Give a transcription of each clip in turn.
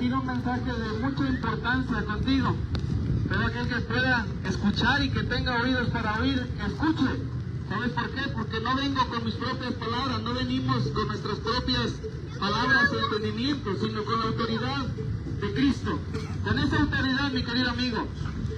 compartir un mensaje de mucha importancia contigo. Pero aquel que pueda escuchar y que tenga oídos para oír, que escuche. ¿Sabes por qué? Porque no vengo con mis propias palabras, no venimos con nuestras propias palabras o entendimientos, sino con la autoridad de Cristo. Con esa autoridad, mi querido amigo.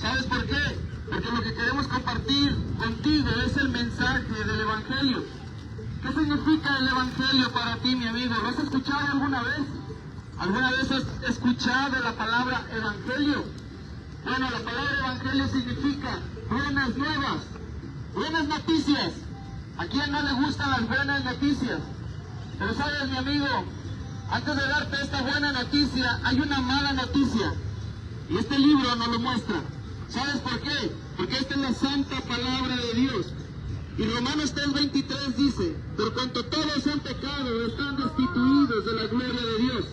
¿Sabes por qué? Porque lo que queremos compartir contigo es el mensaje del Evangelio. ¿Qué significa el Evangelio para ti, mi amigo? ¿Lo has escuchado alguna vez? ¿Alguna vez has escuchado la palabra Evangelio? Bueno, la palabra Evangelio significa buenas nuevas, buenas noticias. ¿A quién no le gustan las buenas noticias? Pero sabes, mi amigo, antes de darte esta buena noticia, hay una mala noticia. Y este libro nos lo muestra. ¿Sabes por qué? Porque esta es la santa palabra de Dios. Y Romanos 3:23 dice: por cuanto todos han pecado, están destituidos de la gloria de Dios.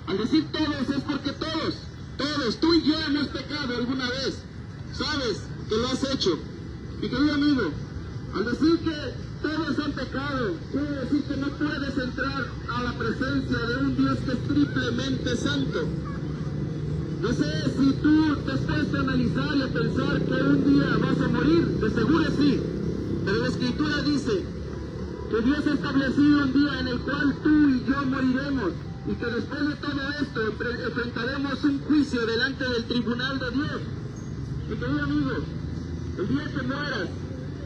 Al decir todos es porque todos, tú y yo hemos pecado alguna vez. Sabes que lo has hecho. Mi querido amigo, al decir que todos han pecado, quiere decir que no puedes entrar a la presencia de un Dios que es triplemente santo. No sé si tú te has puesto a analizar y a pensar que un día vas a morir, de seguro sí. Pero la Escritura dice que Dios ha establecido un día en el cual tú y yo moriremos, y que después de todo esto enfrentaremos un juicio delante del tribunal de Dios. Mi querido amigo, el día que mueras,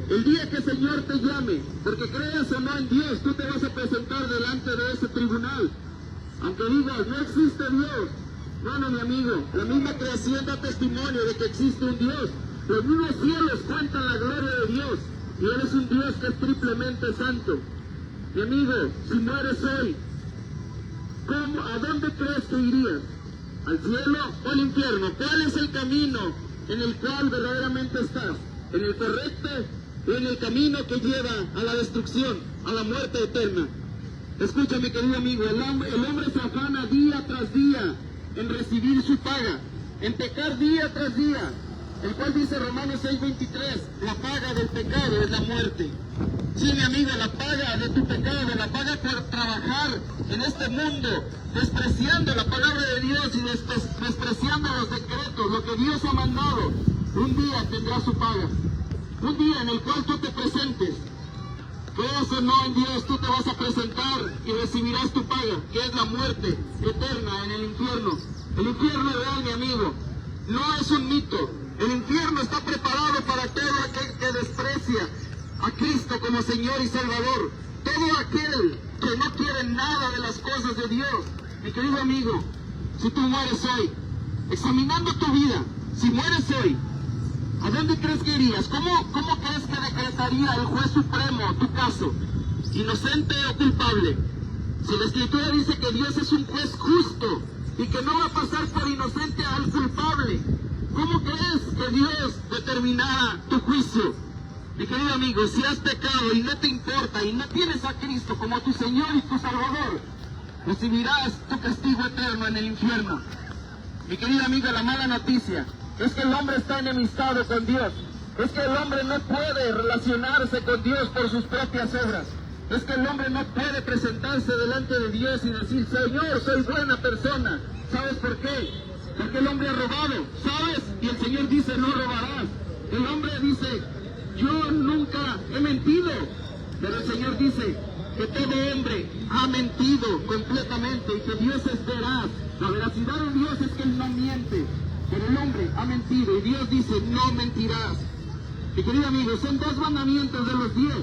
el día que el Señor te llame, porque creas o no en Dios, tú te vas a presentar delante de ese tribunal. Aunque digas, no existe Dios. Bueno, mi amigo, la misma creación da testimonio de que existe un Dios. Los mismos cielos cuentan la gloria de Dios. Y Él es un Dios que es triplemente santo. Mi amigo, si mueres hoy, ¿a dónde crees que irías? ¿Al cielo o al infierno? ¿Cuál es el camino en el cual verdaderamente estás? ¿En el correcto o en el camino que lleva a la destrucción, a la muerte eterna? Escucha, mi querido amigo, el hombre se afana día tras día en recibir su paga, en pecar día tras día, el cual dice Romanos 6:23, la paga del pecado es la muerte. Sí, mi amigo, la paga de tu pecado, la paga por trabajar en este mundo, despreciando la palabra de Dios y despreciando los decretos, lo que Dios ha mandado, un día tendrá su paga. Un día en el cual tú te presentes, creas o no en Dios, tú te vas a presentar y recibirás tu paga, que es la muerte eterna en el infierno. El infierno real, mi amigo, no es un mito. El infierno está preparado para todo aquel que desprecia a Cristo como Señor y Salvador. Todo aquel que no quiere nada de las cosas de Dios. Mi querido amigo, si tú mueres hoy, examinando tu vida, si mueres hoy, ¿a dónde crees que irías? ¿Cómo crees que decretaría el juez supremo tu caso? ¿Inocente o culpable? Si la Escritura dice que Dios es un juez justo y que no va a pasar por inocente al culpable, ¿cómo crees que Dios determinará tu juicio? Mi querido amigo, si has pecado y no te importa y no tienes a Cristo como tu Señor y tu Salvador, recibirás tu castigo eterno en el infierno. Mi querido amigo, la mala noticia es que el hombre está enemistado con Dios. Es que el hombre no puede relacionarse con Dios por sus propias obras. Es que el hombre no puede presentarse delante de Dios y decir, Señor, soy buena persona. ¿Sabes por qué? Porque el hombre ha robado, ¿sabes? Y el Señor dice, no robarás. El hombre dice, yo nunca he mentido. Pero el Señor dice que todo hombre ha mentido completamente y que Dios es veraz. La veracidad de Dios es que Él no miente. Pero el hombre ha mentido y Dios dice, no mentirás. Mi querido amigo, son 2 mandamientos de los 10.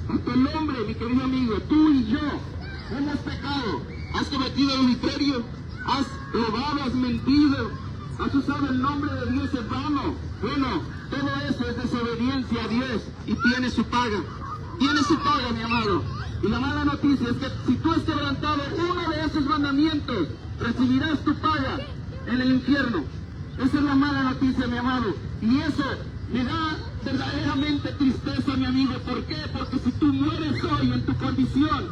Porque el hombre, mi querido amigo, tú y yo, hemos pecado. Has cometido adulterio, has robado, has mentido, has usado el nombre de Dios en vano. Bueno, todo eso es desobediencia a Dios y tiene su paga. Tiene su paga, mi amado. Y la mala noticia es que si tú has quebrantado uno de esos mandamientos, recibirás tu paga en el infierno. Esa es la mala noticia, mi amado. Y eso me da verdaderamente tristeza, mi amigo. ¿Por qué? Porque si tú mueres hoy en tu condición,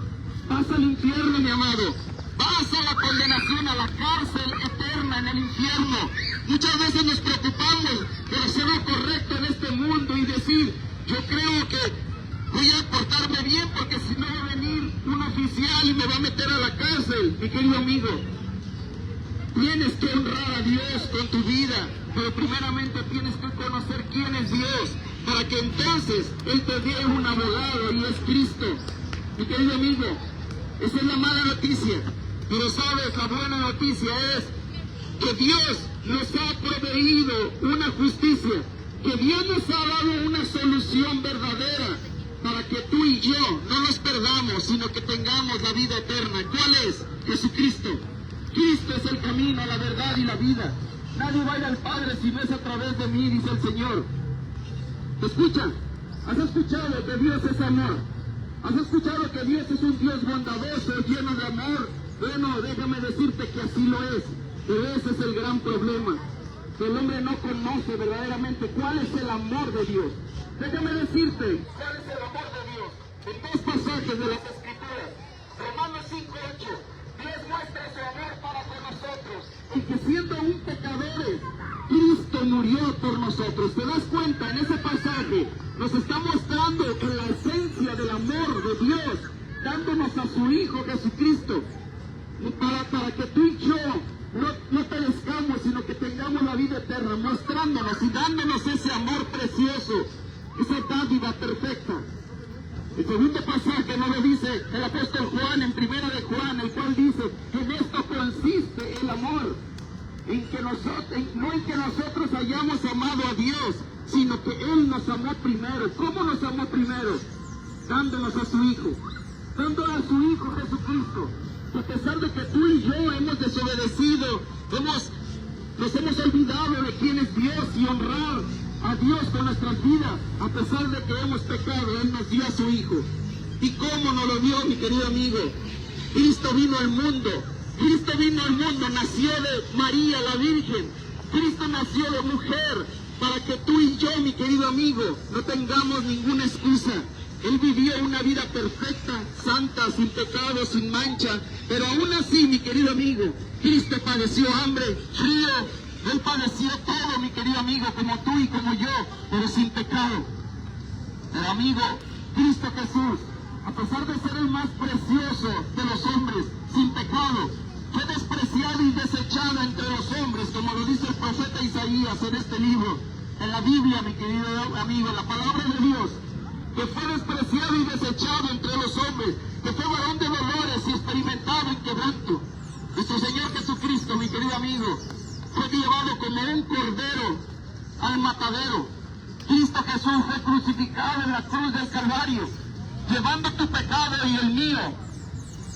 vas al infierno, mi amado. Vas a la condenación, a la cárcel eterna en el infierno. Muchas veces nos preocupamos de hacer lo correcto en este mundo y decir, yo creo que voy a portarme bien porque si no va a venir un oficial y me va a meter a la cárcel. Mi querido amigo, Tienes que honrar a Dios con tu vida, pero primeramente tienes que conocer quién es Dios, para que entonces Él te dé un abogado y es Cristo. Mi querido amigo, esa es la mala noticia, pero sabes, la buena noticia es que Dios nos ha proveído una justicia, que Dios nos ha dado una solución verdadera para que tú y yo no nos perdamos, sino que tengamos la vida eterna. ¿Cuál es? Jesucristo. Cristo es el camino, la verdad y la vida. Nadie va a ir al Padre si no es a través de mí, dice el Señor. Escucha, ¿has escuchado que Dios es amor? ¿Has escuchado que Dios es un Dios bondadoso, lleno de amor? Bueno, déjame decirte que así lo es, pero ese es el gran problema, que el hombre no conoce verdaderamente cuál es el amor de Dios. Déjame decirte cuál es el amor de Dios. En dos pasajes de las Escrituras, Romanos 5:8, Dios muestra su amor para con nosotros, y que siendo aún pecadores, Cristo murió por nosotros. ¿Te das cuenta? En ese pasaje nos está mostrando en la esencia del amor de Dios, dándonos a su Hijo Jesucristo, para que tú y yo no perezcamos, sino que tengamos la vida eterna, mostrándonos y dándonos ese amor precioso, esa dádiva perfecta. El segundo pasaje nos lo dice el apóstol Juan en 1 de Juan, el cual dice: en esto consiste el amor, no en que nosotros hayamos amado a Dios, sino que Él nos amó primero. ¿Cómo nos amó primero? Dándonos a su Hijo, dándonos a su Hijo Jesucristo. A pesar de que tú y yo hemos desobedecido, nos hemos olvidado de quién es Dios y honrar a Dios con nuestras vidas, a pesar de que hemos pecado, Él nos dio a su Hijo. ¿Y cómo nos lo dio, mi querido amigo? Cristo vino al mundo. Cristo vino al mundo, nació de María la Virgen. Cristo nació de mujer, para que tú y yo, mi querido amigo, no tengamos ninguna excusa. Él vivió una vida perfecta, santa, sin pecado, sin mancha, pero aún así, mi querido amigo, Cristo padeció hambre, frío. Él padeció todo, mi querido amigo, como tú y como yo, pero sin pecado. Pero amigo, Cristo Jesús, a pesar de ser el más precioso de los hombres, sin pecado, fue despreciado y desechado entre los hombres, como lo dice el profeta Isaías en este libro, en la Biblia, mi querido amigo, la palabra de Dios, que fue despreciado y desechado entre los hombres, que fue varón de dolores y experimentado en quebranto. Nuestro Señor Jesucristo, mi querido amigo, fue llevado como un cordero al matadero. Cristo Jesús fue crucificado en la cruz del Calvario, llevando tu pecado y el mío,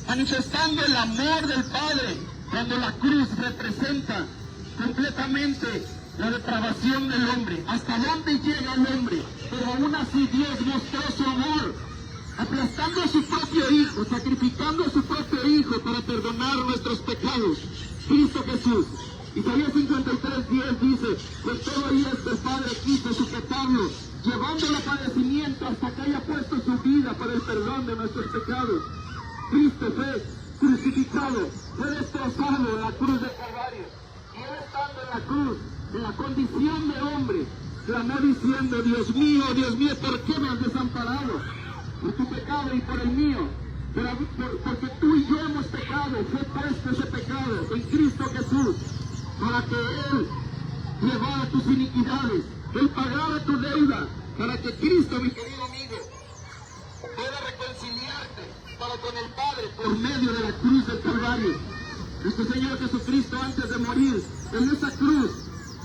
manifestando el amor del Padre, cuando la cruz representa completamente la depravación del hombre. ¿Hasta dónde llega el hombre? Pero aún así Dios mostró su amor, aplastando a su propio Hijo, sacrificando a su propio Hijo para perdonar nuestros pecados. Cristo Jesús. Isaías 53:10 dice: pues todavía este Padre quiso sujetarlo, llevándolo a padecimiento hasta que haya puesto su vida para el perdón de nuestros pecados. Cristo fue crucificado, fue destrozado en la cruz del Calvario, y Él estando en la cruz, en la condición de hombre, clamó diciendo: Dios mío, ¿por qué me has desamparado? Por tu pecado y por el mío. Pero porque tú y yo hemos pecado, fue puesto ese pecado en Cristo Jesús, para que Él llevara tus iniquidades, Él pagara tu deuda, para que Cristo, mi querido amigo, pueda reconciliarte para con el Padre por medio de la cruz del Calvario. Nuestro Señor Jesucristo, antes de morir en esa cruz,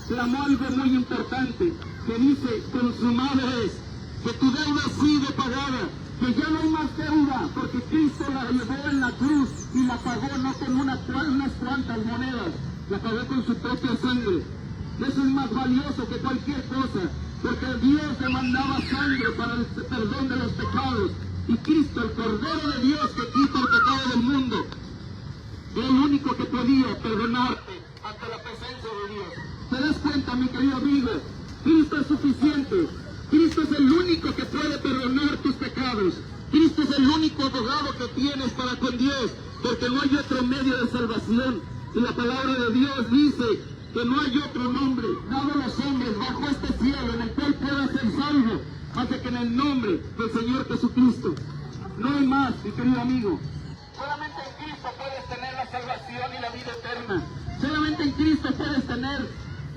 clamó algo muy importante, que dice: consumado es, que tu deuda ha sido pagada, que ya no hay más deuda, porque Cristo la llevó en la cruz y la pagó no con unas cuantas monedas, la pagó con su propia sangre. Eso es más valioso que cualquier cosa, porque Dios demandaba sangre para el perdón de los pecados, y Cristo, el Cordero de Dios que quita el pecado del mundo, es el único que podía perdonarte ante la presencia de Dios. ¿Te das cuenta, mi querido amigo? Cristo es suficiente. Cristo es el único que puede perdonar tus pecados. Cristo es el único abogado que tienes para con Dios, porque no hay otro medio de salvación. Y la palabra de Dios dice que no hay otro nombre dado a los hombres bajo este cielo en el cual pueda ser salvo, más que en el nombre del Señor Jesucristo. No hay más, mi querido amigo. Solamente en Cristo puedes tener la salvación y la vida eterna. Solamente en Cristo puedes tener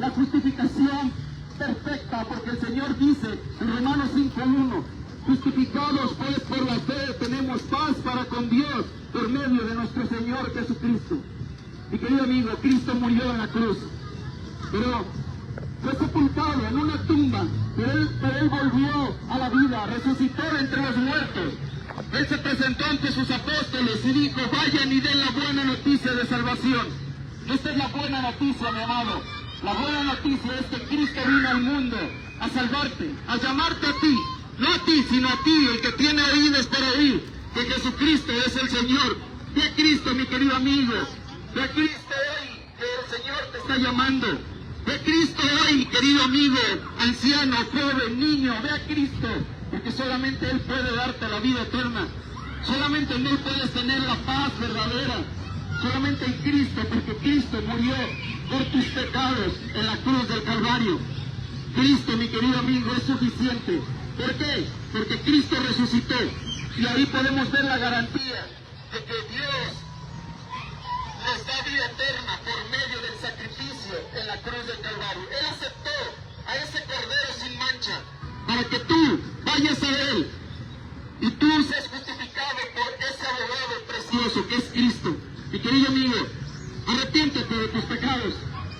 la justificación perfecta, porque el Señor dice en Romanos 5:1, justificados pues por la fe tenemos paz para con Dios por medio de nuestro Señor Jesucristo. Mi querido amigo, Cristo murió en la cruz, pero fue sepultado en una tumba, pero él volvió a la vida, resucitó entre los muertos. Él se presentó ante sus apóstoles y dijo, vayan y den la buena noticia de salvación. Esta es la buena noticia, mi amado. La buena noticia es que Cristo vino al mundo a salvarte, a llamarte a ti. No a ti, sino a ti, el que tiene oídos para oír, que Jesucristo es el Señor. Ve a Cristo, mi querido amigo. Ve a Cristo hoy, que el Señor te está llamando. Ve a Cristo hoy, querido amigo, anciano, joven, niño. Ve a Cristo, porque solamente Él puede darte la vida eterna. Solamente en Él puedes tener la paz verdadera. Solamente en Cristo, porque Cristo murió por tus pecados en la cruz del Calvario. Cristo, mi querido amigo, es suficiente. ¿Por qué? Porque Cristo resucitó. Y ahí podemos ver la garantía de que Dios nos da vida eterna por medio del sacrificio en la cruz del Calvario. Él aceptó a ese Cordero sin mancha para que tú vayas a Él y tú seas justificado por ese abogado precioso que es Cristo. Mi querido amigo, arrepiéntete de tus pecados.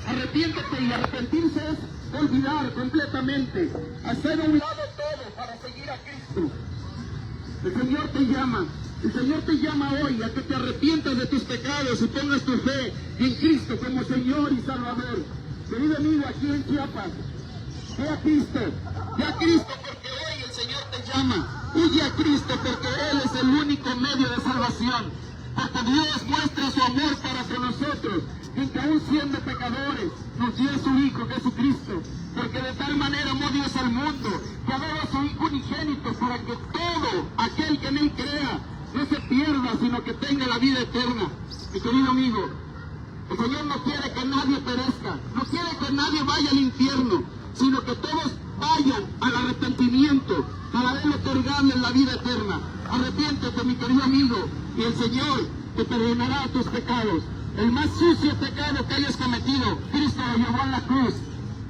Arrepiéntete, y arrepentirse es olvidar completamente, hacer a un lado todo para seguir a Cristo. El Señor te llama. El Señor te llama hoy a que te arrepientas de tus pecados y pongas tu fe en Cristo como Señor y Salvador. Querido amigo, aquí en Chiapas, ve a Cristo porque hoy el Señor te llama. Huye a Cristo porque Él es el único medio de salvación. Porque Dios muestra su amor para con nosotros, en que aún siendo pecadores, nos dio a su Hijo Jesucristo. Porque de tal manera amó Dios al mundo, que ha dado a su Hijo unigénito, para que todo aquel que en Él crea no se pierda, sino que tenga la vida eterna. Mi querido amigo, el Señor no quiere que nadie perezca, no quiere que nadie vaya al infierno, sino que todos vayan al arrepentimiento para Él otorgarles la vida eterna. Arrepiéntete, mi querido amigo, y el Señor te perdonará tus pecados. El más sucio pecado que hayas cometido, Cristo lo llevó a la cruz.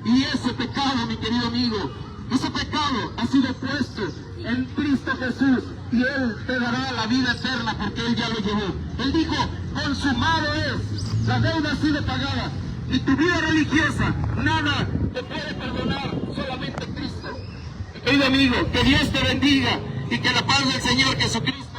Y ese pecado, mi querido amigo, ese pecado ha sido puesto en Cristo Jesús, y Él te dará la vida eterna porque Él ya lo llevó. Él dijo, consumado es, la deuda ha sido pagada. Y tu vida religiosa, nada te puede perdonar, solamente Cristo. Mi querido amigo, que Dios te bendiga y que la paz del Señor Jesucristo